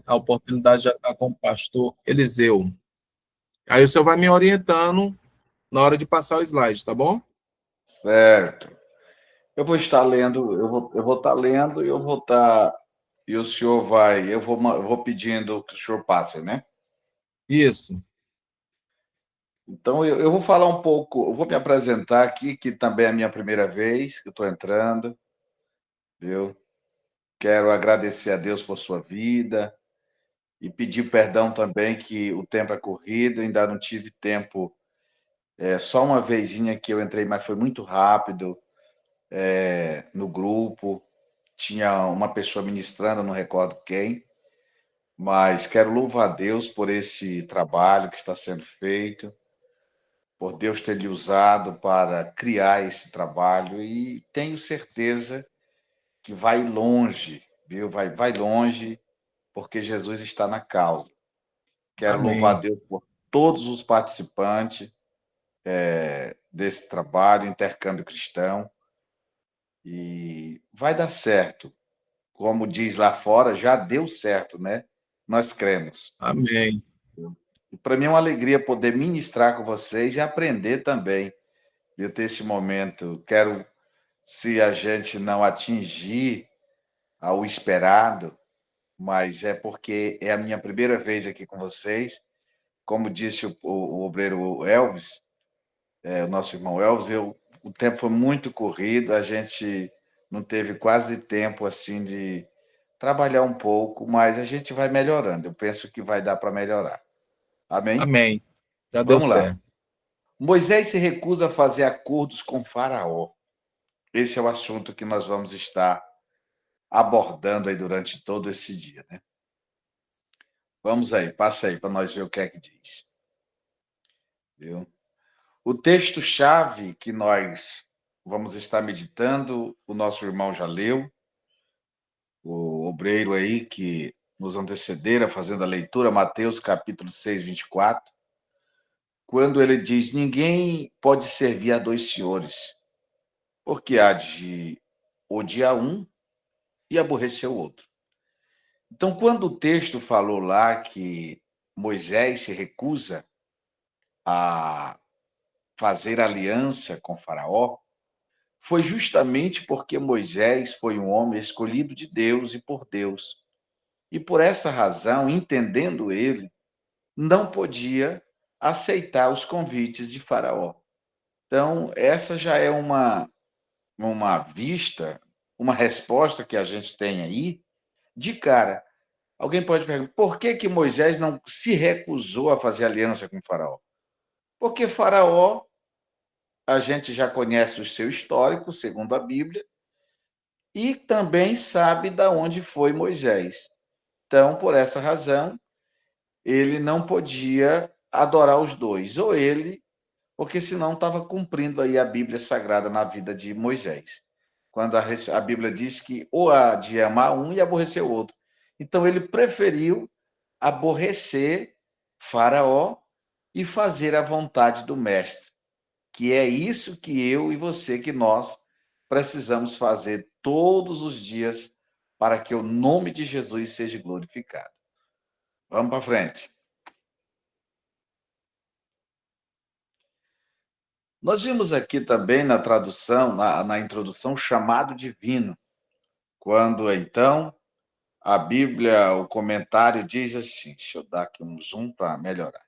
a oportunidade já está com o pastor Eliseu. Aí o senhor vai me orientando na hora de passar o slide, tá bom? Certo. Eu vou estar lendo, eu vou estar lendo e eu vou estar. E o senhor vai. Eu vou pedindo que o senhor passe, né? Isso. Então, eu vou falar um pouco, eu vou me apresentar aqui, que também é a minha primeira vez que eu estou entrando, viu? Quero agradecer a Deus por sua vida e pedir perdão também que o tempo é corrido, ainda não tive tempo, só uma vezinha que eu entrei, mas foi muito rápido, no grupo, tinha uma pessoa ministrando, não recordo quem, mas quero louvar a Deus por esse trabalho que está sendo feito, por Deus ter lhe usado para criar esse trabalho e tenho certeza que vai longe, viu? Vai longe, porque Jesus está na causa. Quero louvar a Amém. Deus por todos os participantes desse trabalho, intercâmbio cristão, e vai dar certo. Como diz lá fora, já deu certo, né? Nós cremos. Amém. E para mim é uma alegria poder ministrar com vocês e aprender também. Eu ter esse momento. Quero, se a gente não atingir ao esperado, mas é porque é a minha primeira vez aqui com vocês. Como disse o obreiro Elvis, o nosso irmão Elvis, o tempo foi muito corrido, a gente não teve quase tempo assim de trabalhar um pouco, mas a gente vai melhorando. Eu penso que vai dar para melhorar. Amém? Amém. Já deu Vamos lá. certo. Moisés se recusa a fazer acordos com Faraó. Esse é o assunto que nós vamos estar abordando aí durante todo esse dia, né? Vamos aí, passa aí para nós ver o que é que diz. Viu? O texto-chave que nós vamos estar meditando, o nosso irmão já leu, o obreiro aí que nos antecedera fazendo a leitura, Mateus capítulo 6, 24, quando ele diz: ninguém pode servir a dois senhores, porque há de odiar um e aborrecer o outro. Então, quando o texto falou lá que Moisés se recusa a fazer aliança com Faraó, foi justamente porque Moisés foi um homem escolhido de Deus e por Deus. E por essa razão, entendendo ele, não podia aceitar os convites de Faraó. Então, essa já é uma vista, uma resposta que a gente tem aí de cara. Alguém pode perguntar, por que que Moisés não se recusou a fazer aliança com Faraó? Porque Faraó, a gente já conhece o seu histórico, segundo a Bíblia, e também sabe de onde foi Moisés. Então, por essa razão, ele não podia adorar os dois, ou ele, porque senão estava cumprindo aí a Bíblia Sagrada na vida de Moisés. Quando a Bíblia diz que ou há de amar um e aborrecer o outro. Então, ele preferiu aborrecer Faraó e fazer a vontade do mestre, que é isso que eu e você, que nós precisamos fazer todos os dias para que o nome de Jesus seja glorificado. Vamos para frente. Nós vimos aqui também na tradução, na introdução, chamado divino, quando então a Bíblia, o comentário diz assim, deixa eu dar aqui um zoom para melhorar.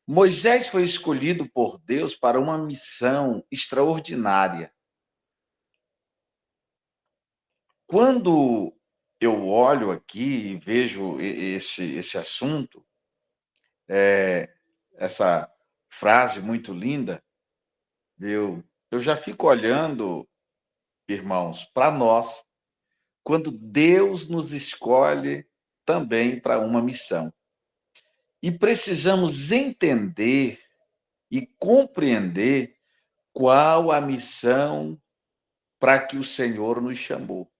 Moisés foi escolhido por Deus para uma missão extraordinária. Quando eu olho aqui e vejo esse assunto, essa frase muito linda, eu já fico olhando, irmãos, para nós, quando Deus nos escolhe também para uma missão. E precisamos entender e compreender qual a missão para que o Senhor nos chamou.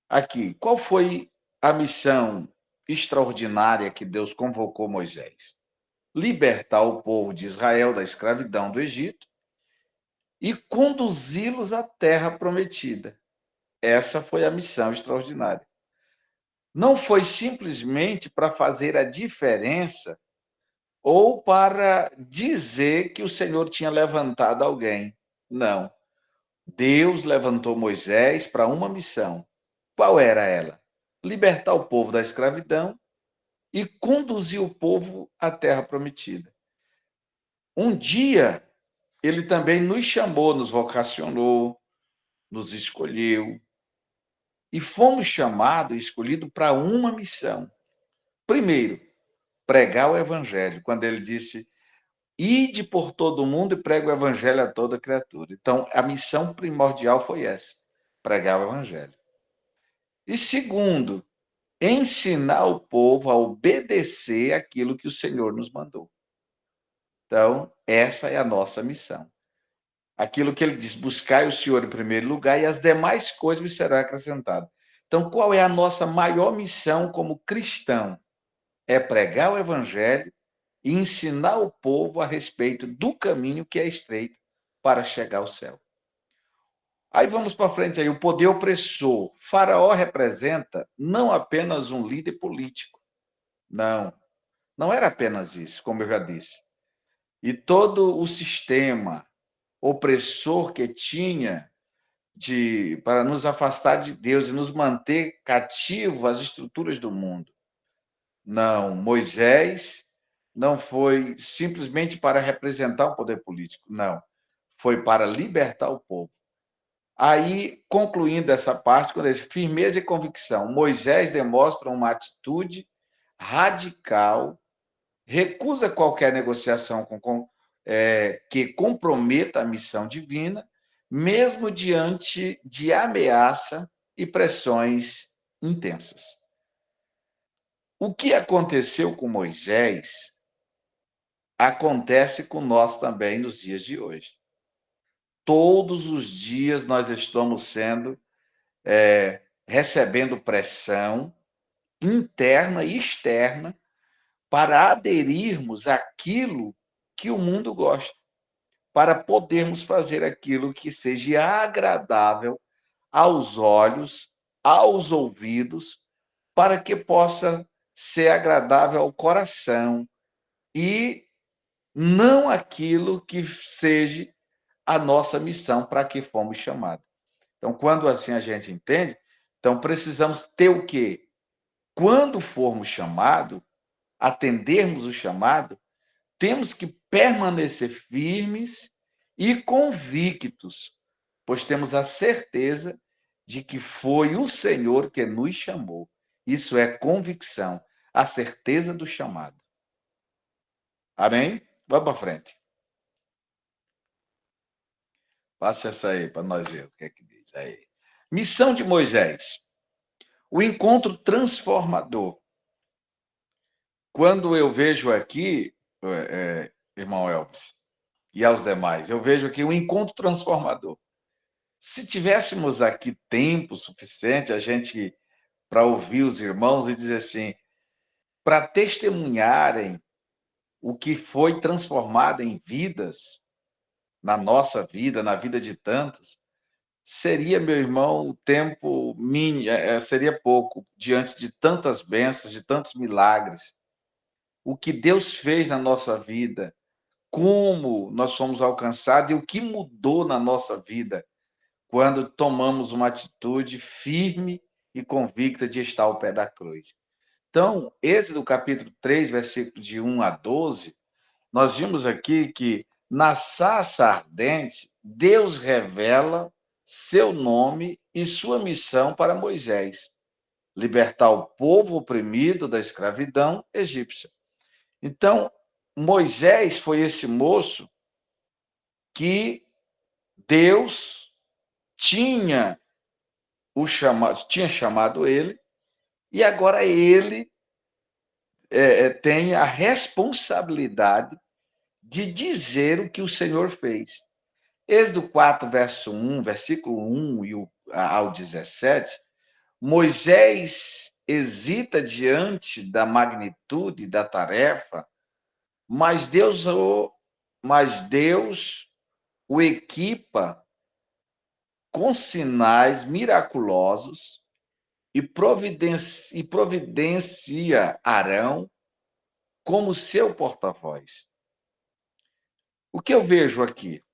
Aqui, qual foi a missão extraordinária que Deus convocou Moisés? Libertar o povo de Israel da escravidão do Egito e conduzi-los à terra prometida. Essa foi a missão extraordinária. não foi simplesmente para fazer a diferença ou para dizer que o Senhor tinha levantado alguém. Não. Deus levantou Moisés para uma missão. Qual era ela? Libertar o povo da escravidão e conduzir o povo à terra prometida. Um dia, ele também nos chamou, nos vocacionou, nos escolheu, e fomos chamados e escolhidos para uma missão. Primeiro, pregar o evangelho, quando ele disse: ide por todo o mundo e prega o evangelho a toda criatura. Então, a missão primordial foi essa: pregar o evangelho. E segundo, ensinar o povo a obedecer aquilo que o Senhor nos mandou. Então, essa é a nossa missão. Aquilo que ele diz: buscai o Senhor em primeiro lugar e as demais coisas me serão acrescentadas. Então, qual é a nossa maior missão como cristão? É pregar o evangelho e ensinar o povo a respeito do caminho que é estreito para chegar ao céu. Aí vamos para frente aí, o poder opressor. Faraó representa não apenas um líder político. Não, não era apenas isso, como eu já disse. E todo o sistema opressor que tinha para nos afastar de Deus e nos manter cativos às estruturas do mundo. Não, Moisés não foi simplesmente para representar o poder político, não. Foi para libertar o povo. Aí, concluindo essa parte, quando diz firmeza e convicção, Moisés demonstra uma atitude radical, recusa qualquer negociação que comprometa a missão divina, mesmo diante de ameaça e pressões intensas. O que aconteceu com Moisés acontece com nós também nos dias de hoje. Todos os dias nós estamos recebendo pressão interna e externa para aderirmos àquilo que o mundo gosta, para podermos fazer aquilo que seja agradável aos olhos, aos ouvidos, para que possa ser agradável ao coração e não aquilo que seja a nossa missão para que fomos chamados. Então, quando assim a gente entende, então precisamos ter o quê? Quando formos chamados, atendermos o chamado, temos que permanecer firmes e convictos, pois temos a certeza de que foi o Senhor que nos chamou. Isso é convicção, a certeza do chamado. Amém? Vamos para frente. Passa essa aí para nós ver o que é que diz aí. Missão de Moisés. O encontro transformador. Quando eu vejo aqui, irmão Elvis, e aos demais, eu vejo aqui um encontro transformador. Se tivéssemos aqui tempo suficiente, a gente, para ouvir os irmãos e dizer assim, para testemunharem o que foi transformado em vidas, na nossa vida, na vida de tantos, seria, meu irmão, o tempo seria pouco diante de tantas bênçãos, de tantos milagres. O que Deus fez na nossa vida, como nós fomos alcançados e o que mudou na nossa vida quando tomamos uma atitude firme e convicta de estar ao pé da cruz. Então, Êxodo capítulo 3, versículo de 1 a 12, nós vimos aqui que na sarça ardente, Deus revela seu nome e sua missão para Moisés: libertar o povo oprimido da escravidão egípcia. Então, Moisés foi esse moço que Deus tinha chamado ele, e agora ele tem a responsabilidade de dizer o que o Senhor fez. Êxodo 4, versículo 1 ao 17, Moisés hesita diante da magnitude da tarefa, mas Deus o equipa com sinais miraculosos e providencia Arão como seu porta-voz. O que eu vejo aqui?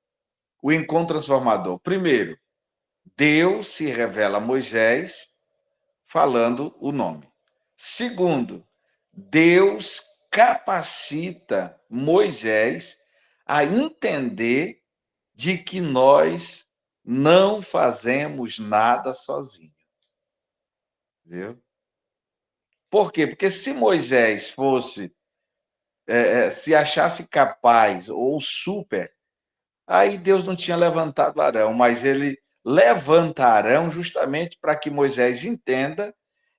O encontro transformador. Primeiro, Deus se revela a Moisés falando o nome. Segundo, Deus capacita Moisés a entender de que nós não fazemos nada sozinho. Viu? Por quê? Porque se Moisés fosse, se achasse capaz ou super, aí Deus não tinha levantado Arão, mas ele levanta Arão justamente para que Moisés entenda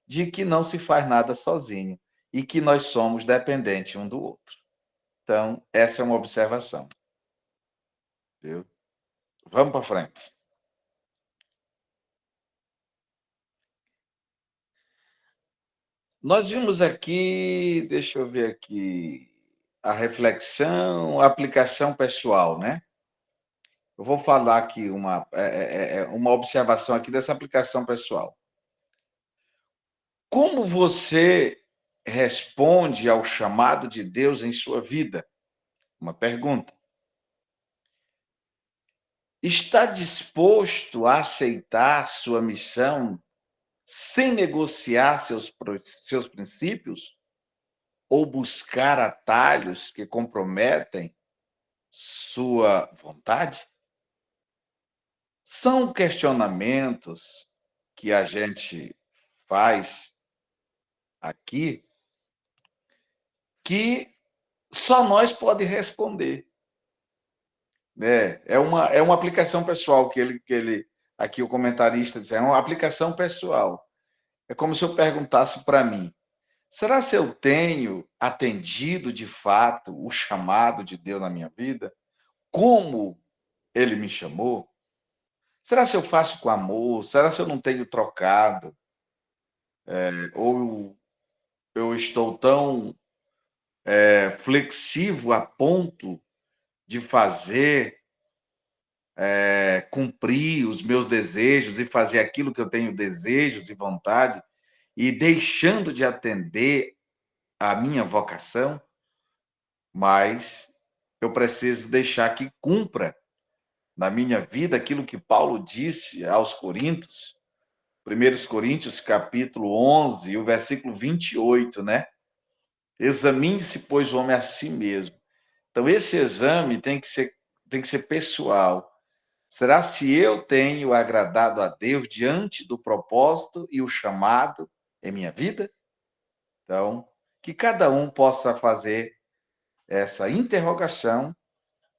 de que não se faz nada sozinho e que nós somos dependentes um do outro. Então, essa é uma observação. Viu? Vamos para frente. Nós vimos aqui, deixa eu ver aqui, a reflexão, a aplicação pessoal, né? Eu vou falar aqui uma observação aqui dessa aplicação pessoal. Como você responde ao chamado de Deus em sua vida? Uma pergunta. Está disposto a aceitar sua missão sem negociar seus princípios ou buscar atalhos que comprometem sua vontade? São questionamentos que a gente faz aqui que só nós pode responder. É uma aplicação pessoal que ele aqui o comentarista diz, é uma aplicação pessoal. É como se eu perguntasse para mim, será se eu tenho atendido de fato o chamado de Deus na minha vida? Como ele me chamou? Será se eu faço com amor? Será se eu não tenho trocado? Ou eu estou tão flexível a ponto de fazer cumprir os meus desejos e fazer aquilo que eu tenho desejos e vontade e deixando de atender a minha vocação, mas eu preciso deixar que cumpra na minha vida aquilo que Paulo disse aos Coríntios, 1 Coríntios capítulo 11, o versículo 28, né? Examine-se, pois, o homem a si mesmo. Então, esse exame tem que ser pessoal. Será se eu tenho agradado a Deus diante do propósito e o chamado em minha vida? Então, que cada um possa fazer essa interrogação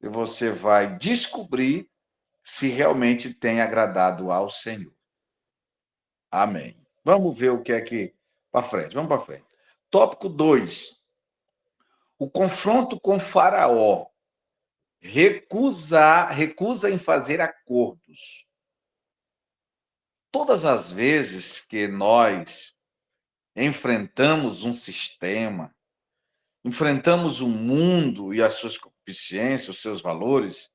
e você vai descobrir se realmente tem agradado ao Senhor. Amém. Vamos ver o que é que para frente. Vamos para frente. Tópico 2. O confronto com Faraó. Recusa em fazer acordos. Todas as vezes que nós enfrentamos um sistema, enfrentamos o mundo e as suas concupiscências, os seus valores,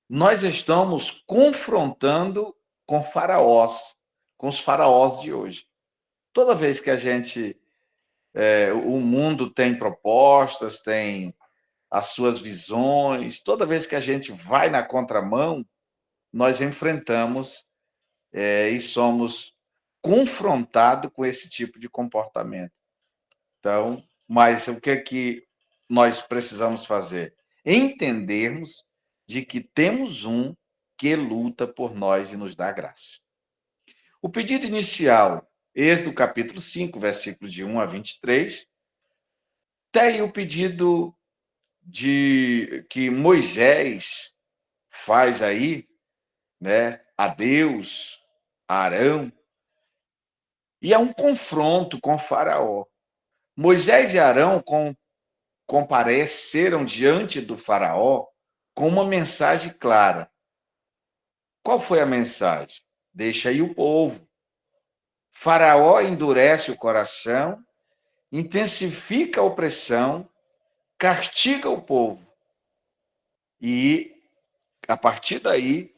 nós estamos confrontando com faraós, com os faraós de hoje. Toda vez que o mundo tem propostas, tem as suas visões, toda vez que a gente vai na contramão, nós enfrentamos e somos confrontados com esse tipo de comportamento. Então, mas o que é que nós precisamos fazer? Entendermos de que temos um que luta por nós e nos dá graça. O pedido inicial, Êxodo capítulo 5, versículos de 1 a 23, tem o pedido que Moisés faz aí, né, a Deus, a Arão, e é um confronto com Faraó. Moisés e Arão compareceram diante do Faraó com uma mensagem clara. Qual foi a mensagem? Deixa aí o povo. Faraó endurece o coração, intensifica a opressão, castiga o povo. E, a partir daí,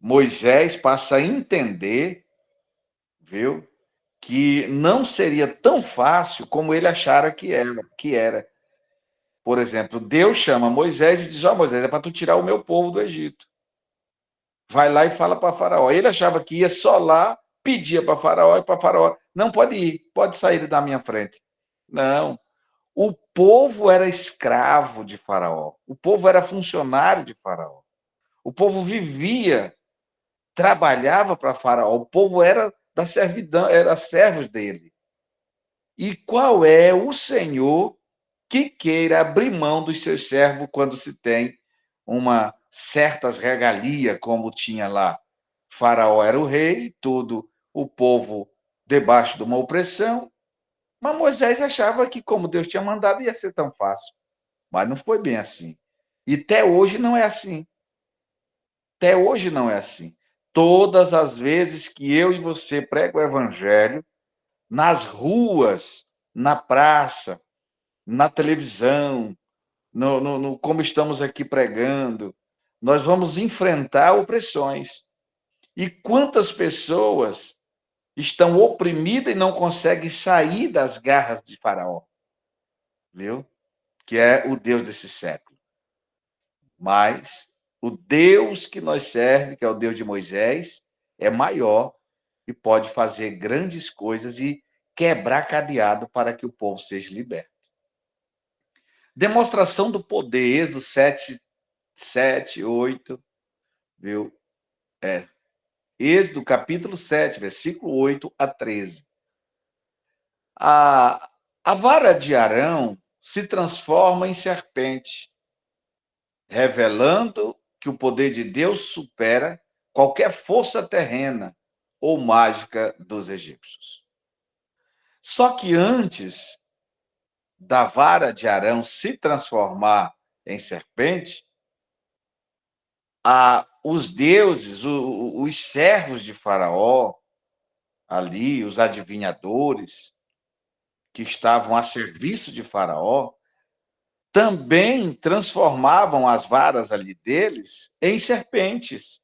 Moisés passa a entender, viu? Que não seria tão fácil como ele achara que era. Por exemplo, Deus chama Moisés e diz: ó, Moisés, é para tu tirar o meu povo do Egito. Vai lá e fala para Faraó. Ele achava que ia só lá, pedia para Faraó e para Faraó: não, pode ir, pode sair da minha frente. Não. O povo era escravo de Faraó. O povo era funcionário de Faraó. O povo vivia, trabalhava para Faraó. O povo era da servidão, era servos dele. E qual é o Senhor que queira abrir mão dos seus servos quando se tem uma certas regalias, como tinha lá? Faraó era o rei, todo o povo debaixo de uma opressão, mas Moisés achava que, como Deus tinha mandado, ia ser tão fácil. Mas não foi bem assim. E até hoje não é assim. Até hoje não é assim. Todas as vezes que eu e você pregam o evangelho, nas ruas, na praça, na televisão, como estamos aqui pregando, nós vamos enfrentar opressões. E quantas pessoas estão oprimidas e não conseguem sair das garras de Faraó, viu? Que é o Deus desse século. Mas o Deus que nós servemos, que é o Deus de Moisés, é maior e pode fazer grandes coisas e quebrar cadeado para que o povo seja liberto. Demonstração do poder, Êxodo 7, 8, viu? Êxodo capítulo 7, versículo 8 a 13. A vara de Arão se transforma em serpente, revelando que o poder de Deus supera qualquer força terrena ou mágica dos egípcios. Só que antes da vara de Arão se transformar em serpente, os deuses, os servos de Faraó, ali, os adivinhadores, que estavam a serviço de Faraó, também transformavam as varas ali deles em serpentes.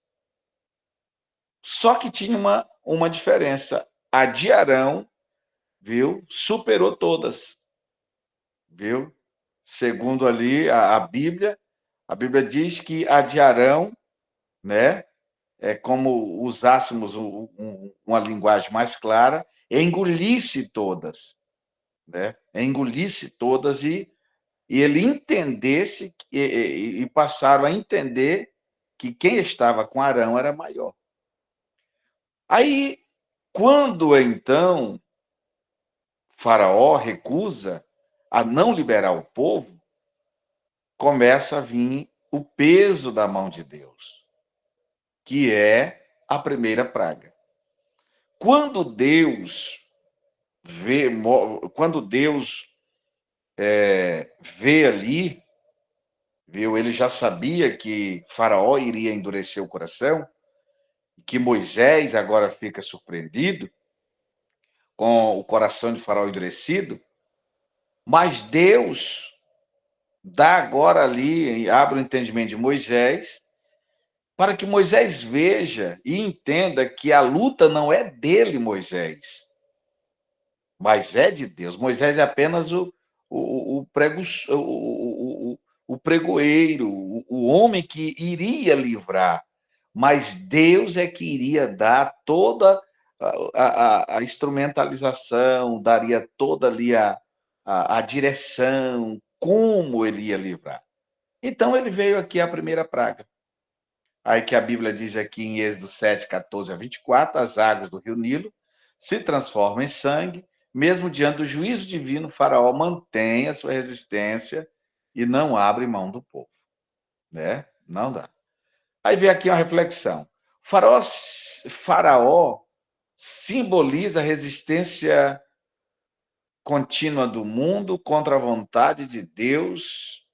Só que tinha uma diferença. A de Arão, viu, superou todas, viu? Segundo ali a Bíblia diz que a de Arão, né, é como usássemos uma linguagem mais clara, engolisse todas, né? Engolisse todas e ele entendesse e passaram a entender que quem estava com Arão era maior. Aí, quando então Faraó recusa a não liberar o povo, começa a vir o peso da mão de Deus, que é a primeira praga. Quando Deus vê ali, viu, ele já sabia que Faraó iria endurecer o coração, que Moisés agora fica surpreendido com o coração de Faraó endurecido, mas Deus dá agora ali, abre o entendimento de Moisés, para que Moisés veja e entenda que a luta não é dele, Moisés, mas é de Deus. Moisés é apenas o pregoeiro, o homem que iria livrar, mas Deus é que iria dar toda a instrumentalização, daria toda ali a direção, como ele ia livrar. Então ele veio aqui a primeira praga. Aí que a Bíblia diz aqui em Êxodo 7, 14 a 24, as águas do rio Nilo se transformam em sangue, mesmo diante do juízo divino, Faraó mantém a sua resistência e não abre mão do povo, né? Não dá. Aí vem aqui uma reflexão. Faraó simboliza a resistência contínua do mundo contra a vontade de Deus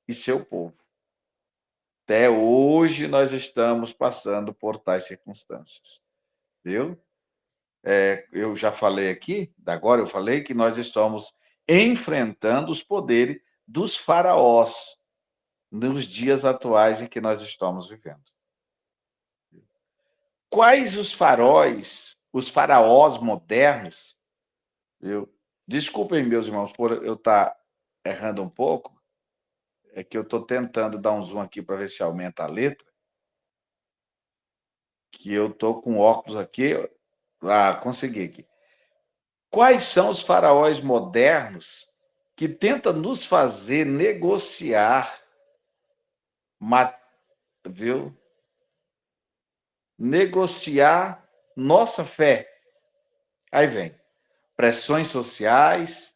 e seu povo. Até hoje nós estamos passando por tais circunstâncias, viu? Eu já falei aqui, agora eu falei que nós estamos enfrentando os poderes dos faraós nos dias atuais em que nós estamos vivendo. Quais os faraós os faraós modernos, desculpem, meus irmãos, por eu estar errando um pouco, é que eu estou tentando dar um zoom aqui para ver se aumenta a letra, que eu estou com óculos aqui. Consegui aqui. Quais são os faraós modernos que tentam nos fazer negociar, viu? Negociar nossa fé? Aí vem pressões sociais,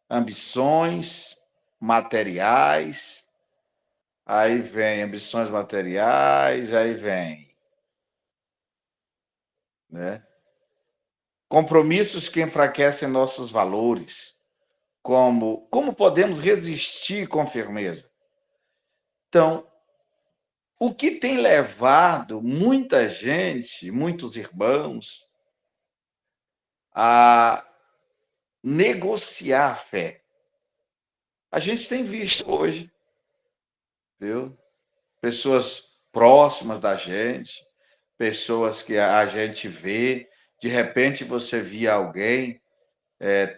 ambições materiais, aí vem ambições materiais, aí vem, né? Compromissos que enfraquecem nossos valores. Como podemos resistir com firmeza? Então, o que tem levado muita gente, muitos irmãos, a negociar a fé? A gente tem visto hoje, viu? Pessoas próximas da gente, pessoas que a gente vê, de repente você via alguém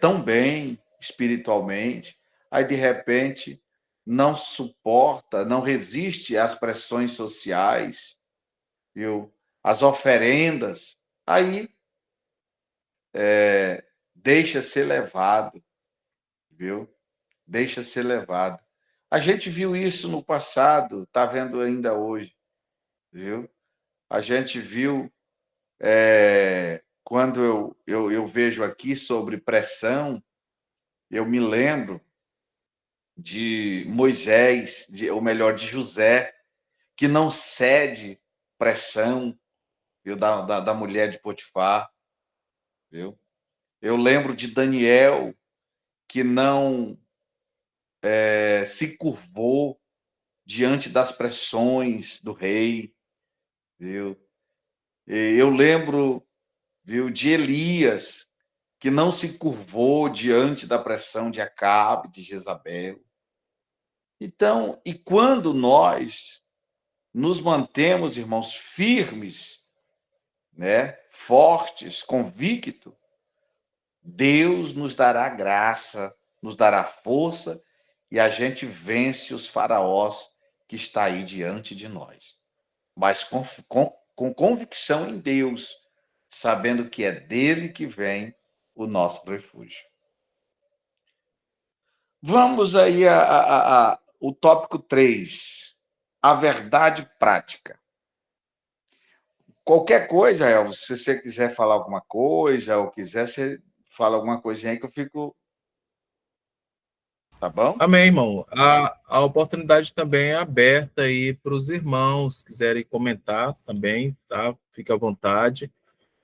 tão bem espiritualmente, aí de repente não suporta, não resiste às pressões sociais, viu? Às oferendas, aí deixa ser levado, viu? Deixa ser levado. A gente viu isso no passado, está vendo ainda hoje, viu? A gente viu quando eu vejo aqui sobre pressão, eu me lembro de Moisés, ou melhor, de José, que não cede pressão, viu, da mulher de Potifar, viu? Eu lembro de Daniel, que não se curvou diante das pressões do rei, viu? Eu lembro, viu, de Elias, que não se curvou diante da pressão de Acabe, de Jezabel. Então, e quando nós nos mantemos, irmãos, firmes, né, fortes, convictos, Deus nos dará graça, nos dará força e a gente vence os faraós que está aí diante de nós. Mas com convicção em Deus, sabendo que é dele que vem o nosso refúgio. Vamos aí o tópico 3, a verdade prática. Qualquer coisa, Elvis, se você quiser falar alguma coisa, ou quiser, você fala alguma coisinha aí que eu fico. Tá bom? Amém, irmão. A oportunidade também é aberta aí para os irmãos, quiserem comentar também, tá? Fique à vontade.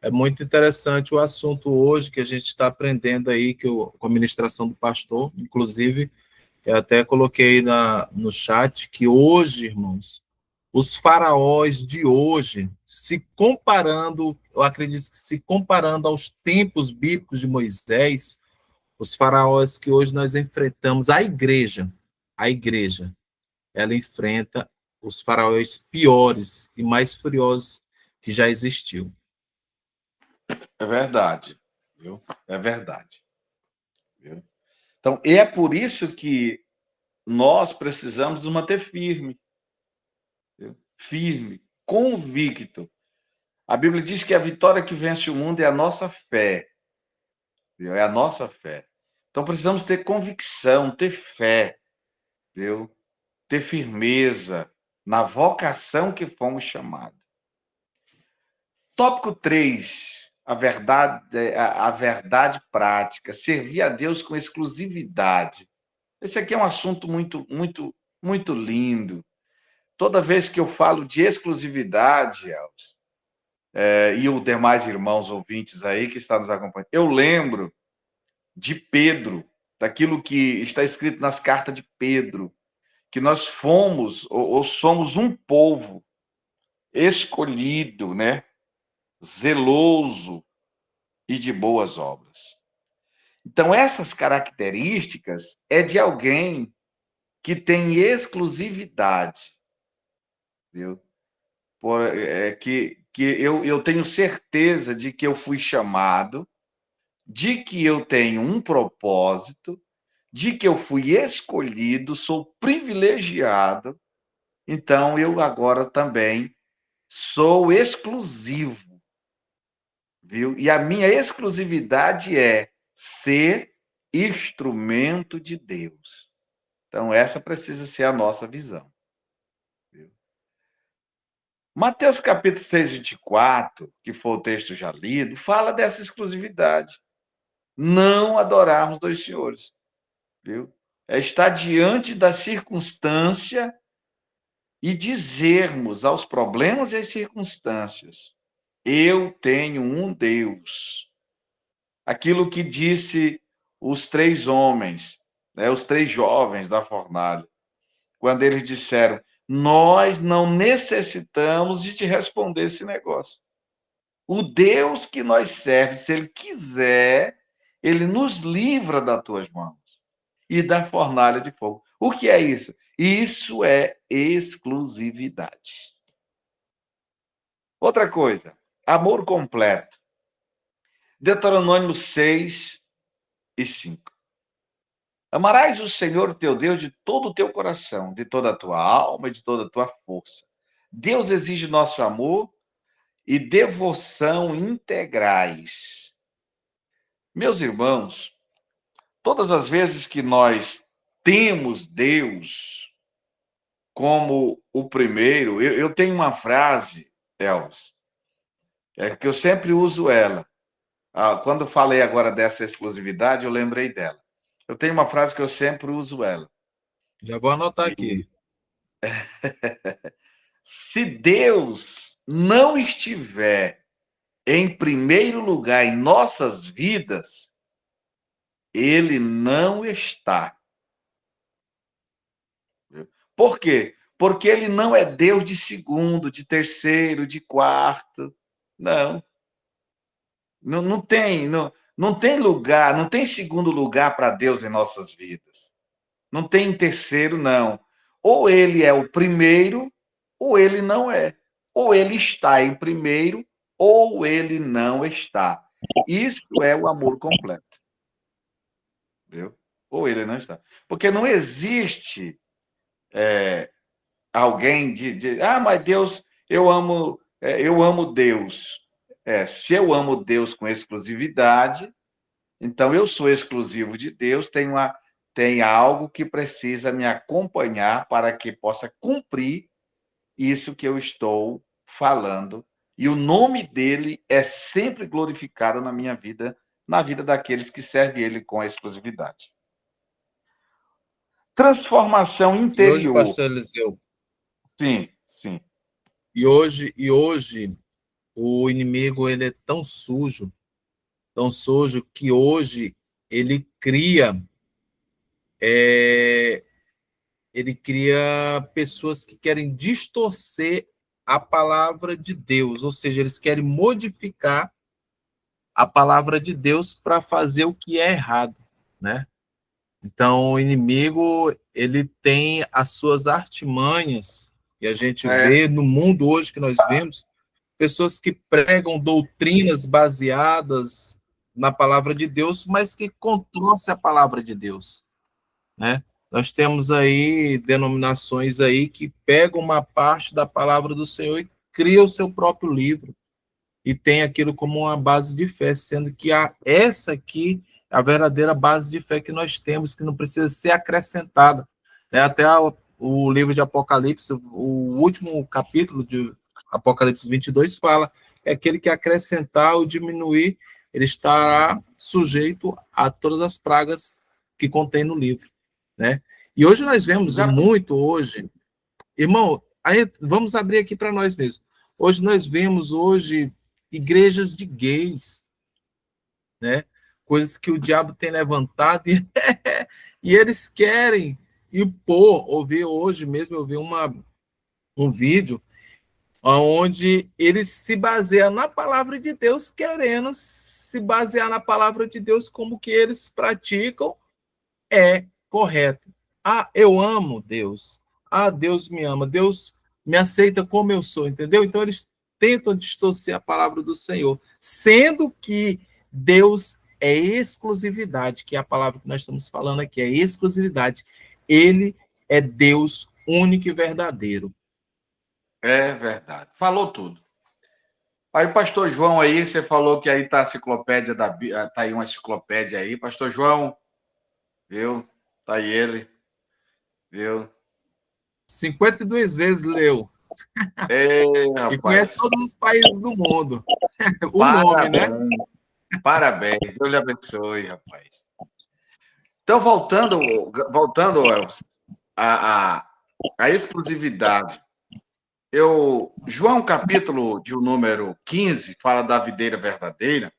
É muito interessante o assunto hoje que a gente está aprendendo aí, com a ministração do pastor. Inclusive, eu até coloquei no chat que hoje, irmãos, os faraós de hoje, se comparando, eu acredito que se comparando aos tempos bíblicos de Moisés, os faraós que hoje nós enfrentamos, a igreja, ela enfrenta os faraós piores e mais furiosos que já existiu. É verdade, viu? É verdade. Viu? Então, é por isso que nós precisamos nos manter firme, viu? Firme, convicto. A Bíblia diz que a vitória que vence o mundo é a nossa fé, viu? É a nossa fé. Então, precisamos ter convicção, ter fé, viu? Ter firmeza na vocação que fomos chamados. Tópico 3, a verdade prática, servir a Deus com exclusividade. Esse aqui é um assunto muito, muito, muito lindo. Toda vez que eu falo de exclusividade, Elvis, e os demais irmãos ouvintes aí que estão nos acompanhando, eu lembro de Pedro, daquilo que está escrito nas cartas de Pedro, que nós fomos ou somos um povo escolhido, né? Zeloso e de boas obras. Então, essas características é de alguém que tem exclusividade, viu? que eu tenho certeza de que eu fui chamado, de que eu tenho um propósito, de que eu fui escolhido, sou privilegiado, então eu agora também sou exclusivo, viu? E a minha exclusividade é ser instrumento de Deus. Então, essa precisa ser a nossa visão. Viu? Mateus capítulo 6, 24, que foi o texto já lido, fala dessa exclusividade. Não adorarmos dois senhores. Viu? É estar diante da circunstância e dizermos aos problemas e às circunstâncias: eu tenho um Deus. Aquilo que disse os três homens, né, os três jovens da fornalha, quando eles disseram: nós não necessitamos de te responder esse negócio. O Deus que nós servemos, se ele quiser, ele nos livra das tuas mãos e da fornalha de fogo. O que é isso? Isso é exclusividade. Outra coisa, amor completo. Deuteronômio 6 e 5. Amarás o Senhor teu Deus de todo o teu coração, de toda a tua alma e de toda a tua força. Deus exige nosso amor e devoção integrais. Meus irmãos, todas as vezes que nós temos Deus como o primeiro, eu tenho uma frase, Elvis, que eu sempre uso ela. Quando falei agora dessa exclusividade, eu lembrei dela. Eu tenho uma frase que eu sempre uso ela. Já vou anotar aqui. Se Deus não estiver em primeiro lugar em nossas vidas, ele não está. Por quê? Porque ele não é Deus de segundo, de terceiro, de quarto. Não. Não tem, não tem lugar, não tem segundo lugar para Deus em nossas vidas. Não tem terceiro, não. Ou ele é o primeiro, ou ele não é. Ou ele está em primeiro, ou ele não está. Isso é o amor completo. Viu? Ou ele não está. Porque não existe alguém mas Deus, eu amo Deus. Se eu amo Deus com exclusividade, então eu sou exclusivo de Deus, tem algo que precisa me acompanhar para que possa cumprir isso que eu estou falando. E o nome dele é sempre glorificado na minha vida, na vida daqueles que servem ele com a exclusividade. Transformação E hoje, interior. pastor Eliseu, Sim, sim. e hoje o inimigo ele é tão sujo que hoje ele cria é, ele cria pessoas que querem distorcer a palavra de Deus, ou seja, eles querem modificar a palavra de Deus para fazer o que é errado, né? Então, o inimigo, ele tem as suas artimanhas, e a gente É, vê no mundo hoje que nós vemos pessoas que pregam doutrinas baseadas na palavra de Deus, mas que contorcem a palavra de Deus, né? Nós temos aí denominações aí que pegam uma parte da palavra do Senhor e criam o seu próprio livro e tem aquilo como uma base de fé, sendo que essa aqui é a verdadeira base de fé que nós temos, que não precisa ser acrescentada. Até o livro de Apocalipse, o último capítulo de Apocalipse 22 fala que aquele que acrescentar ou diminuir, ele estará sujeito a todas as pragas que contém no livro, né? E hoje nós vemos já, muito hoje, irmão, aí vamos abrir aqui para nós mesmos. Hoje nós vemos igrejas de gays, né? Coisas que o diabo tem levantado e eles querem impor. Hoje mesmo eu vi um vídeo onde eles se baseiam na palavra de Deus, querendo se basear na palavra de Deus como que eles praticam é correto. Eu amo Deus. Deus me ama. Deus me aceita como eu sou, entendeu? Então eles tentam distorcer a palavra do Senhor, sendo que Deus é exclusividade, que é a palavra que nós estamos falando aqui, é exclusividade. Ele é Deus único e verdadeiro. É verdade. Falou tudo. Aí, pastor João aí, você falou que aí tá a enciclopédia tá aí uma enciclopédia aí, pastor João, viu? Tá aí ele, viu? 52 vezes leu. Ei, E conhece rapaz, todos os países do mundo. O homem, né? parabéns, parabéns, Deus lhe abençoe, rapaz. Então, voltando Elvis, a exclusividade. João, capítulo de número 15, fala da videira verdadeira.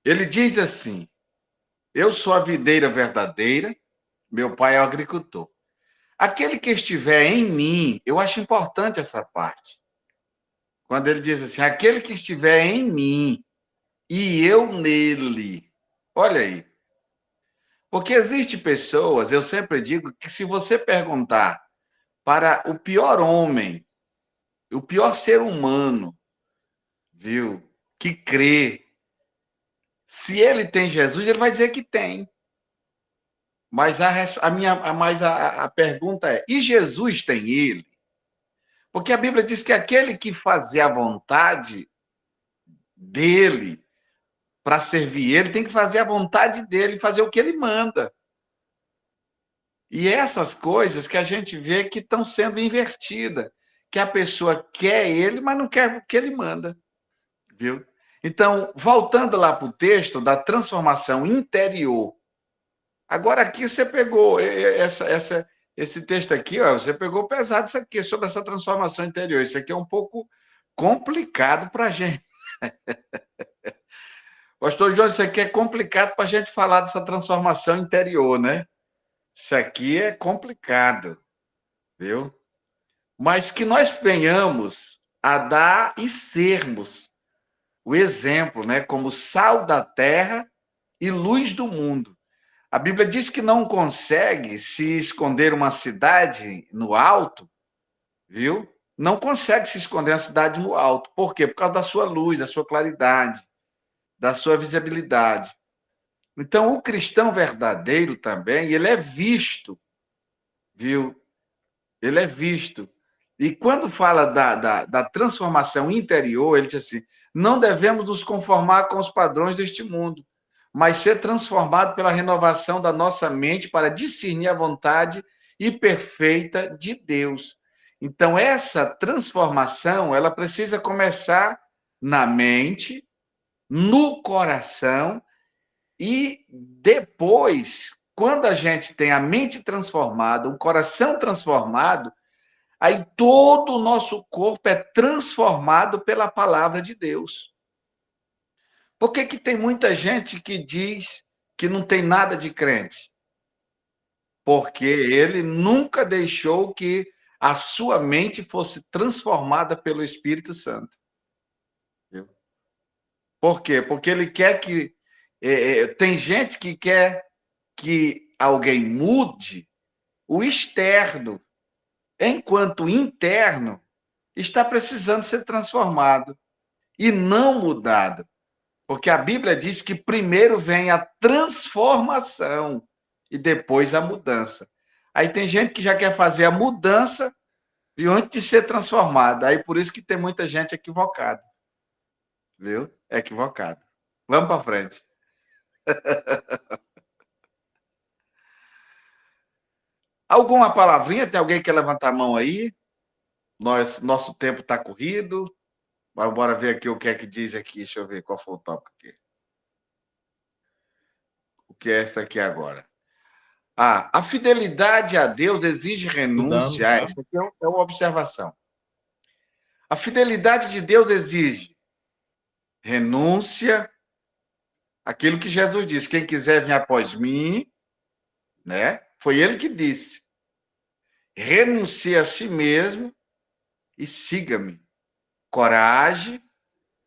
Ele diz assim: eu sou a videira verdadeira, meu pai é o agricultor. Aquele que estiver em mim, eu acho importante essa parte. Quando ele diz assim, aquele que estiver em mim e eu nele. Olha aí. Porque existe pessoas, eu sempre digo que se você perguntar para o pior homem, o pior ser humano, viu, que crê, se ele tem Jesus, ele vai dizer que tem. Mas a pergunta é: e Jesus tem ele? Porque a Bíblia diz que aquele que fazer a vontade dele para servir ele tem que fazer a vontade dele, fazer o que ele manda. E essas coisas que a gente vê que estão sendo invertidas, que a pessoa quer ele, mas não quer o que ele manda, viu? Então, voltando lá para o texto da transformação interior. Agora aqui você pegou esse texto aqui, ó, você pegou pesado isso aqui, sobre essa transformação interior. Isso aqui é um pouco complicado para a gente. Pastor João, isso aqui é complicado para a gente falar dessa transformação interior, né? Isso aqui é complicado, viu? Mas que nós venhamos a dar e sermos o exemplo, né? Como sal da terra e luz do mundo. A Bíblia diz que não consegue se esconder uma cidade no alto, viu? Não consegue se esconder uma cidade no alto. Por quê? Por causa da sua luz, da sua claridade, da sua visibilidade. Então, o cristão verdadeiro também, ele é visto, viu? Ele é visto. E quando fala da transformação interior, ele diz assim: não devemos nos conformar com os padrões deste mundo, mas ser transformado pela renovação da nossa mente para discernir a vontade e perfeita de Deus. Então, essa transformação, ela precisa começar na mente, no coração, e depois, quando a gente tem a mente transformada, o coração transformado, aí todo o nosso corpo é transformado pela palavra de Deus. Por que que tem muita gente que diz que não tem nada de crente? Porque ele nunca deixou que a sua mente fosse transformada pelo Espírito Santo. Viu? Por quê? Porque ele quer que... tem gente que quer que alguém mude o externo, enquanto o interno está precisando ser transformado e não mudado. Porque a Bíblia diz que primeiro vem a transformação e depois a mudança. Aí tem gente que já quer fazer a mudança e antes de ser transformada. Aí por isso que tem muita gente equivocada. Viu? Equivocado. Vamos para frente. Alguma palavrinha? Tem alguém que quer levantar a mão aí? Nosso tempo está corrido. Mas bora ver aqui o que é que diz aqui. Deixa eu ver qual foi o tópico aqui. O que é essa aqui agora? A fidelidade a Deus exige Estudando, renúncia. tá? Isso aqui é uma observação. A fidelidade de Deus exige renúncia. Aquilo que Jesus disse: quem quiser vir após mim, né? Foi ele que disse: renuncie a si mesmo e siga-me. Coragem,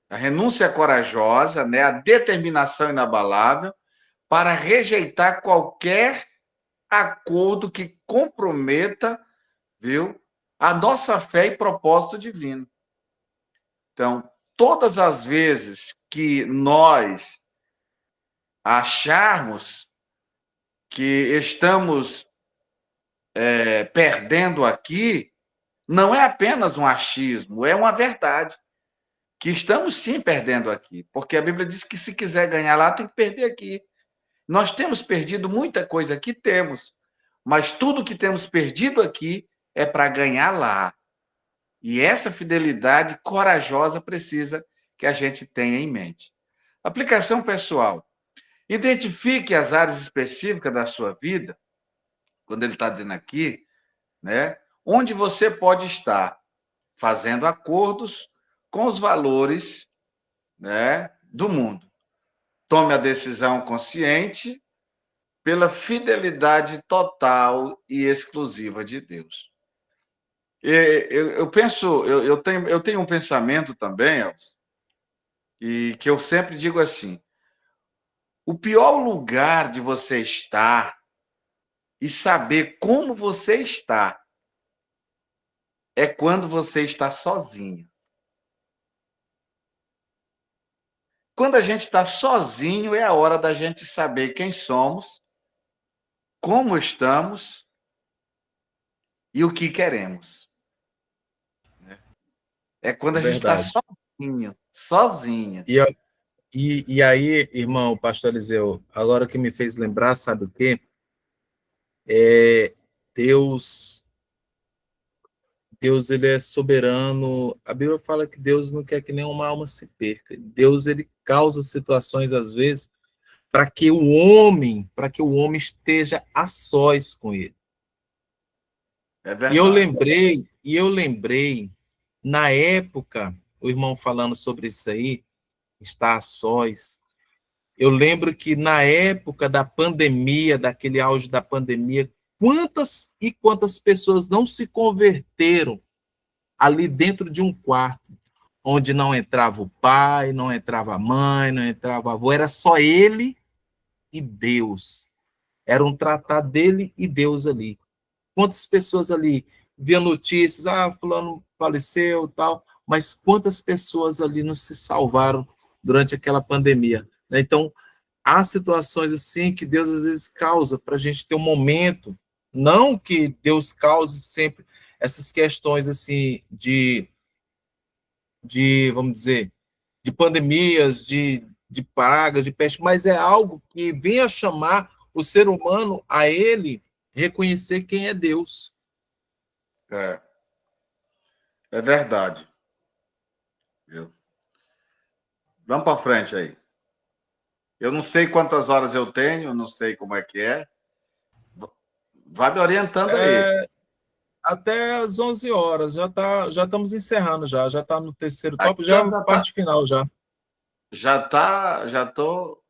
a renúncia corajosa, né? A determinação inabalável para rejeitar qualquer acordo que comprometa, viu, a nossa fé e propósito divino. Então, todas as vezes que nós acharmos que estamos perdendo aqui, não é apenas um achismo, é uma verdade. Que estamos sim perdendo aqui, porque a Bíblia diz que se quiser ganhar lá, tem que perder aqui. Nós temos perdido muita coisa aqui, temos, mas tudo que temos perdido aqui é para ganhar lá. E essa fidelidade corajosa precisa que a gente tenha em mente. Aplicação pessoal. Identifique as áreas específicas da sua vida, quando ele está dizendo aqui, né, onde você pode estar fazendo acordos com os valores, né, do mundo. Tome a decisão consciente pela fidelidade total e exclusiva de Deus. Eu penso, eu tenho um pensamento também, Elvis, e que eu sempre digo assim: o pior lugar de você estar e saber como você está é quando você está sozinho. Quando a gente está sozinho, é a hora da gente saber quem somos, como estamos e o que queremos. É quando É a gente está verdade. sozinho, sozinho. E, e aí, irmão, pastor Eliseu, agora que me fez lembrar, sabe o quê? É, Deus, Deus ele é soberano. A Bíblia fala que Deus não quer que nenhuma alma se perca. Deus ele causa situações às vezes para que o homem esteja a sós com ele. É E eu verdade. lembrei, e eu lembrei na época, o irmão falando sobre isso aí, estar a sós. Eu lembro que na época da pandemia, daquele auge da pandemia, quantas e quantas pessoas não se converteram ali dentro de um quarto, onde não entrava o pai, não entrava a mãe, não entrava a avô, era só ele e Deus. Era um tratar dele e Deus ali. Quantas pessoas ali via notícias, fulano faleceu, tal, mas quantas pessoas ali não se salvaram durante aquela pandemia, né? Então, há situações assim que Deus às vezes causa para a gente ter um momento, não que Deus cause sempre essas questões assim vamos dizer, de pandemias, de pragas, de peste, mas é algo que vem a chamar o ser humano a ele reconhecer quem é Deus. É, é verdade. Viu? Vamos para frente aí. Eu não sei quantas horas eu tenho, não sei como é que é. Vai me orientando aí. É, até às 11 horas, já estamos encerrando já está no terceiro Ah, tópico, já então parte final já, já tô,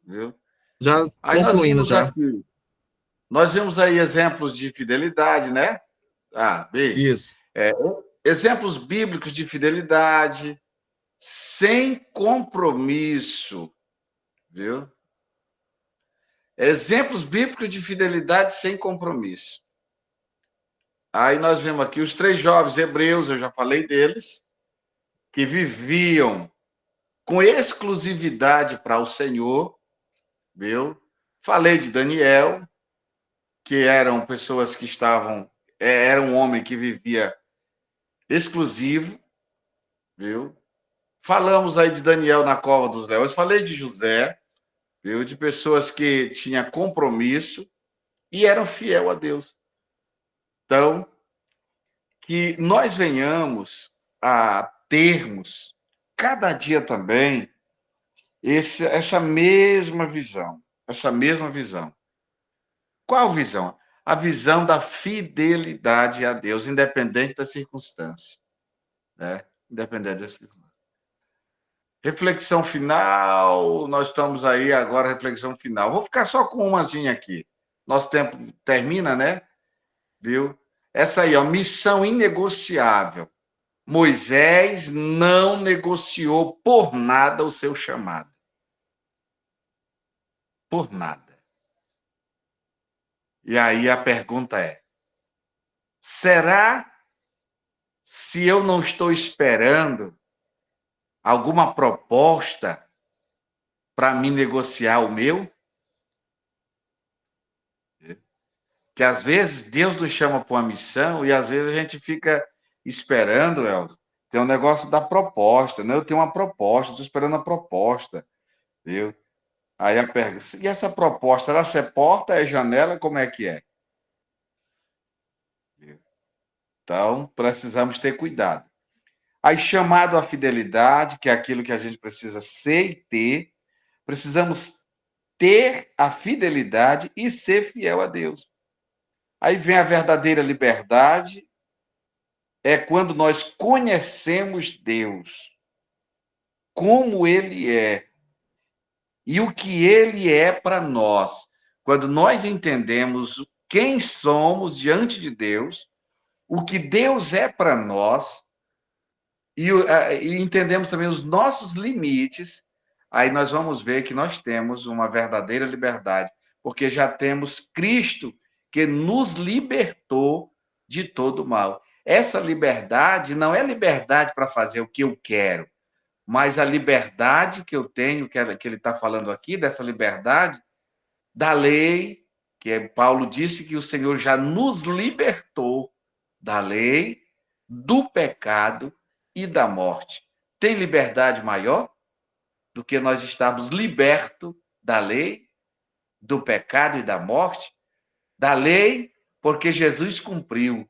viu? já Aí concluindo já. nós vimos aí exemplos de fidelidade, né? Ah, bem, Isso, é, exemplos bíblicos de fidelidade sem compromisso, viu? Exemplos bíblicos de fidelidade sem compromisso. Aí nós vemos aqui os três jovens hebreus, eu já falei deles, que viviam com exclusividade para o Senhor, viu? Falei de Daniel, que eram pessoas que estavam, era um homem que vivia exclusivo, viu? Falamos aí de Daniel na cova dos leões, falei de José, viu? De pessoas que tinham compromisso e eram fiel a Deus. Então, que nós venhamos a termos cada dia também essa mesma visão, essa mesma visão. Qual visão? A visão da fidelidade a Deus, independente da circunstância, né? Independente da circunstância. Reflexão final, nós estamos aí agora, reflexão final. Vou ficar só com umazinha aqui. Nosso tempo termina, né? Viu? Essa aí, ó, missão inegociável. Moisés não negociou por nada o seu chamado. Por nada. E aí a pergunta é: será se eu não estou esperando alguma proposta para me negociar o meu? Que às vezes Deus nos chama para uma missão e às vezes a gente fica esperando, Elza. Tem um negócio da proposta, né? Eu tenho uma proposta, estou esperando a proposta, viu? Aí a pergunta, e essa proposta, ela é porta, é janela, como é que é? Então, precisamos ter cuidado. Aí, chamado à fidelidade, que é aquilo que a gente precisa ser e ter, precisamos ter a fidelidade e ser fiel a Deus. Aí vem a verdadeira liberdade, é quando nós conhecemos Deus, como Ele é, e o que Ele é para nós. Quando nós entendemos quem somos diante de Deus, o que Deus é para nós, e entendemos também os nossos limites, aí nós vamos ver que nós temos uma verdadeira liberdade, porque já temos Cristo que nos libertou de todo mal. Essa liberdade não é liberdade para fazer o que eu quero, mas a liberdade que eu tenho, que ele está falando aqui, dessa liberdade da lei, Paulo disse que o Senhor já nos libertou da lei, do pecado e da morte. Tem liberdade maior do que nós estarmos libertos da lei, do pecado e da morte? Da lei, porque Jesus cumpriu.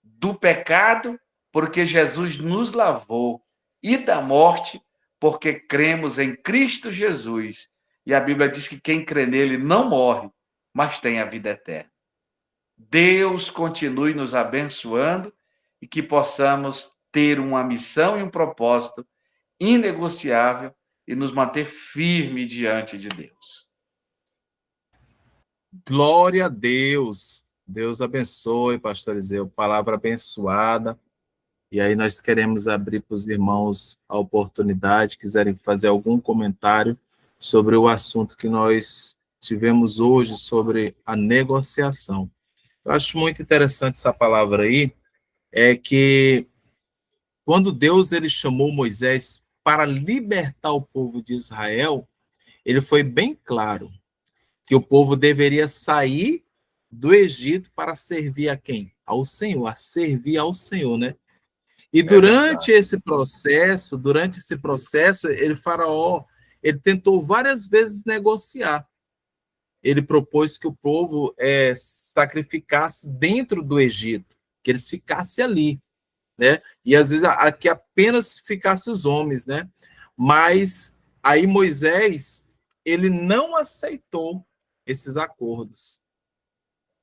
Do pecado, porque Jesus nos lavou. E da morte, porque cremos em Cristo Jesus. E a Bíblia diz que quem crê nele não morre, mas tem a vida eterna. Deus continue nos abençoando e que possamos ter uma missão e um propósito inegociável e nos manter firme diante de Deus. Glória a Deus. Deus abençoe, pastor Eliseu. Palavra abençoada. E aí nós queremos abrir para os irmãos a oportunidade, quiserem fazer algum comentário sobre o assunto que nós tivemos hoje, sobre a negociação. Eu acho muito interessante essa palavra aí, é que quando Deus ele chamou Moisés para libertar o povo de Israel, ele foi bem claro que o povo deveria sair do Egito para servir a quem? Ao Senhor, a servir ao Senhor, né? E durante esse processo, Faraó, ele tentou várias vezes negociar. Ele propôs que o povo sacrificasse dentro do Egito, que eles ficassem ali, né? E às vezes que apenas ficassem os homens, né? Mas aí Moisés, ele não aceitou esses acordos.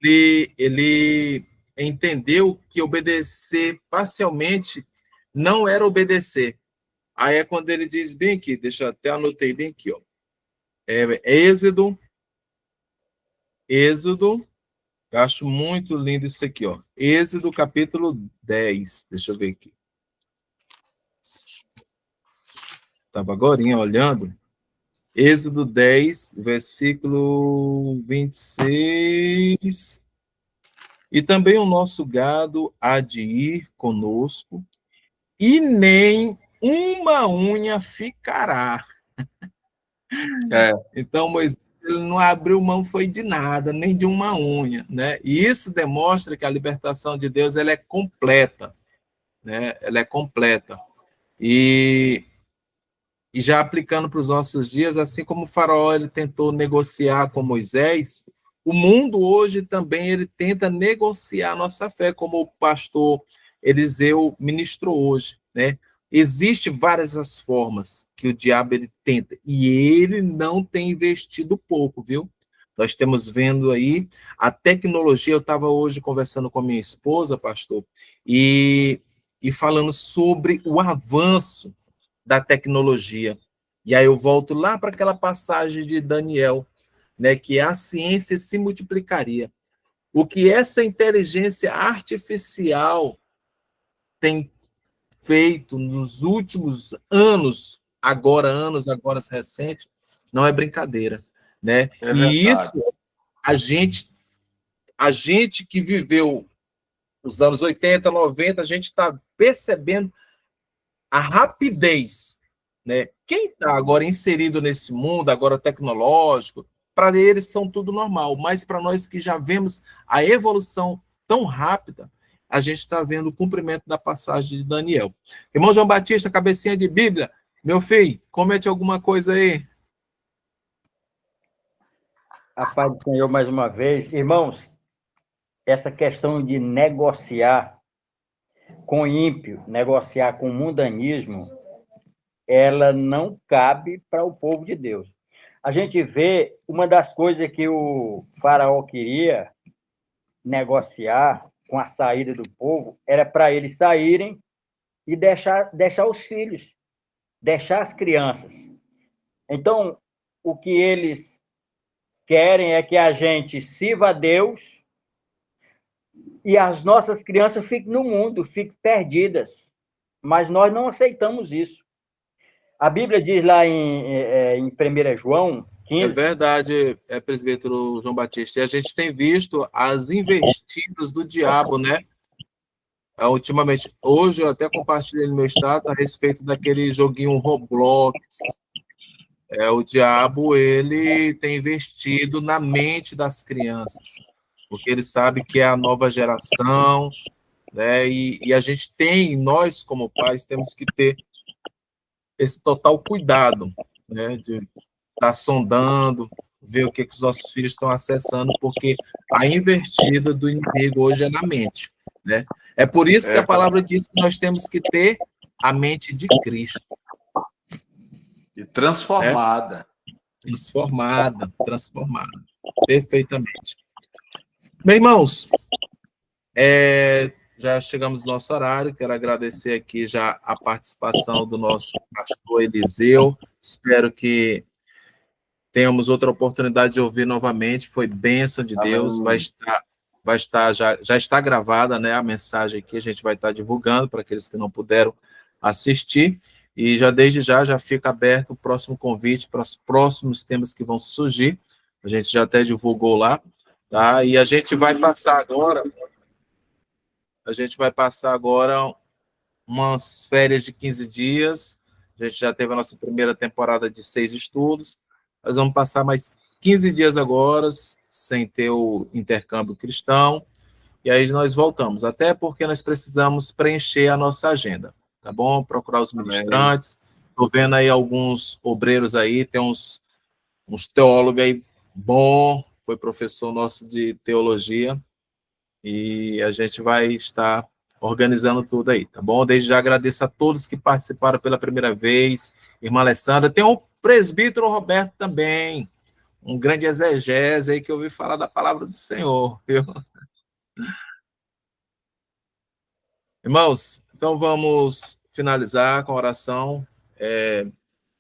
Ele entendeu que obedecer parcialmente não era obedecer. Aí é quando ele diz bem aqui, deixa eu até anotei bem aqui, ó. Êxodo, eu acho muito lindo isso aqui, ó. Êxodo capítulo 10, deixa eu ver aqui. Estava agorinha olhando. Êxodo 10, versículo 26. E também o nosso gado há de ir conosco, e nem uma unha ficará. Então, Moisés ele não abriu mão foi de nada, nem de uma unha, né? E isso demonstra que a libertação de Deus ela é completa, né? Ela é completa. E já aplicando para os nossos dias, assim como o Faraó ele tentou negociar com Moisés, o mundo hoje também ele tenta negociar a nossa fé, como o pastor Eliseu ministrou hoje, né? Existem várias as formas que o diabo ele tenta, e ele não tem investido pouco, viu? Nós estamos vendo aí a tecnologia. Eu estava hoje conversando com a minha esposa, pastor, e falando sobre o avanço da tecnologia. E aí eu volto lá para aquela passagem de Daniel, né, que a ciência se multiplicaria. O que essa inteligência artificial tem feito nos últimos anos agora recentes, não é brincadeira, né? É E verdade. isso a gente que viveu os anos 80, 90, a gente está percebendo a rapidez né? Quem está agora inserido nesse mundo, agora tecnológico, para eles são tudo normal, mas para nós que já vemos a evolução tão rápida, a gente está vendo o cumprimento da passagem de Daniel. Irmão João Batista, cabecinha de Bíblia, meu filho, comente alguma coisa aí. A paz do Senhor mais uma vez. Irmãos, essa questão de negociar com ímpio, negociar com mundanismo, ela não cabe para o povo de Deus. A gente vê uma das coisas que o faraó queria negociar com a saída do povo era para eles saírem e deixar os filhos, deixar as crianças. Então, o que eles querem é que a gente sirva a Deus e as nossas crianças fiquem no mundo, fiquem perdidas. Mas nós não aceitamos isso. A Bíblia diz lá em 1 João É 15... verdade, presbítero João Batista. E a gente tem visto as investidas do diabo, né? Ultimamente, hoje eu até compartilhei no meu status a respeito daquele joguinho Roblox. O diabo, ele tem investido na mente das crianças, porque ele sabe que é a nova geração, né? E a gente tem, nós como pais, temos que ter esse total cuidado, né? De estar sondando, ver o que os nossos filhos estão acessando, porque a investida do inimigo hoje é na mente, né? É por isso que a palavra diz que nós temos que ter a mente de Cristo. E transformada. Né? Transformada. Perfeitamente. Bem, irmãos, já chegamos no nosso horário. Quero agradecer aqui já a participação do nosso pastor Eliseu. Espero que tenhamos outra oportunidade de ouvir novamente. Foi bênção de Deus. Vai estar já está gravada, né, a mensagem aqui. A gente vai estar divulgando para aqueles que não puderam assistir. E já desde já fica aberto o próximo convite para os próximos temas que vão surgir. A gente já até divulgou lá, tá? E a gente vai passar agora umas férias de 15 dias. A gente já teve a nossa primeira temporada de 6 estudos. Nós vamos passar mais 15 dias agora, sem ter o intercâmbio cristão. E aí nós voltamos, até porque nós precisamos preencher a nossa agenda, tá bom? Procurar os ministrantes. Estou vendo aí alguns obreiros aí, tem uns teólogos aí bom, foi professor nosso de teologia, e a gente vai estar organizando tudo aí, tá bom? Desde já agradeço a todos que participaram pela primeira vez, irmã Alessandra, tem o presbítero Roberto também, um grande exegese aí que ouviu falar da palavra do Senhor, viu? Irmãos, então vamos finalizar com a oração.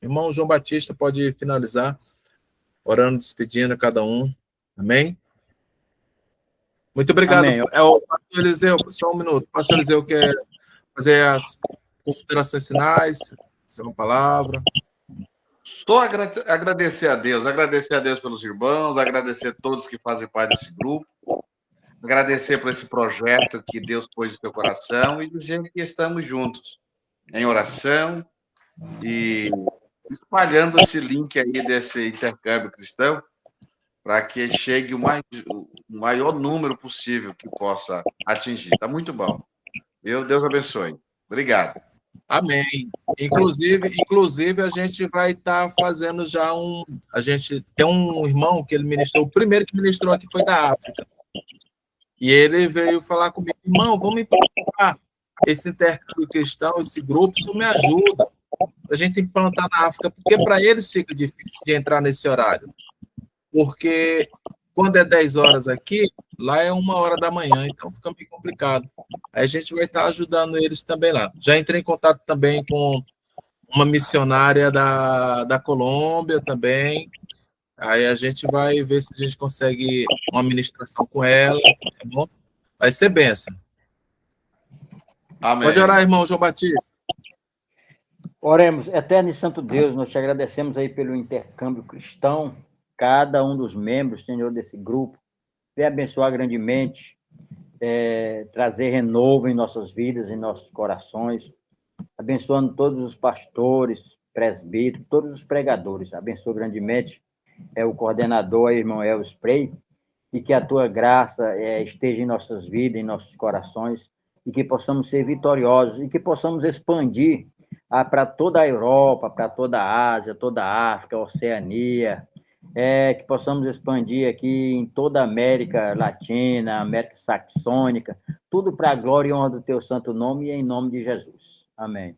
Irmão João Batista pode finalizar, orando, despedindo a cada um. Amém? Muito obrigado. Amém. O pastor Eliseu, só um minuto. O pastor Eliseu quer fazer as considerações finais, ser uma palavra. Só agradecer a Deus pelos irmãos, agradecer a todos que fazem parte desse grupo, agradecer por esse projeto que Deus pôs no seu coração e dizer que estamos juntos em oração e espalhando esse link aí desse intercâmbio cristão para que chegue o maior número possível que possa atingir. Está muito bom. Deus abençoe. Obrigado. Amém. Inclusive, a gente vai estar fazendo já a gente tem um irmão que ele ministrou, o primeiro que ministrou aqui foi da África. E ele veio falar comigo, irmão, vamos implantar esse intercâmbio cristão, esse grupo, isso me ajuda. A gente implantar na África, porque para eles fica difícil de entrar nesse horário. Porque quando é 10 horas aqui, lá é 1h da manhã, então fica meio complicado. Aí a gente vai estar ajudando eles também lá. Já entrei em contato também com uma missionária da Colômbia também. Aí a gente vai ver se a gente consegue uma ministração com ela, tá bom? Vai ser bênção. Amém. Pode orar, irmão João Batista. Oremos. Eterno e Santo Deus, nós te agradecemos aí pelo intercâmbio cristão, cada um dos membros, Senhor, desse grupo. Venha abençoar grandemente, trazer renovo em nossas vidas, em nossos corações, abençoando todos os pastores, presbíteros, todos os pregadores. Abençoa grandemente o coordenador, irmão Elvis Prey, e que a tua graça esteja em nossas vidas, em nossos corações, e que possamos ser vitoriosos, e que possamos expandir para toda a Europa, para toda a Ásia, toda a África, Oceania, que possamos expandir aqui em toda a América Latina, América Saxônica, tudo para a glória e honra do teu santo nome e em nome de Jesus. Amém.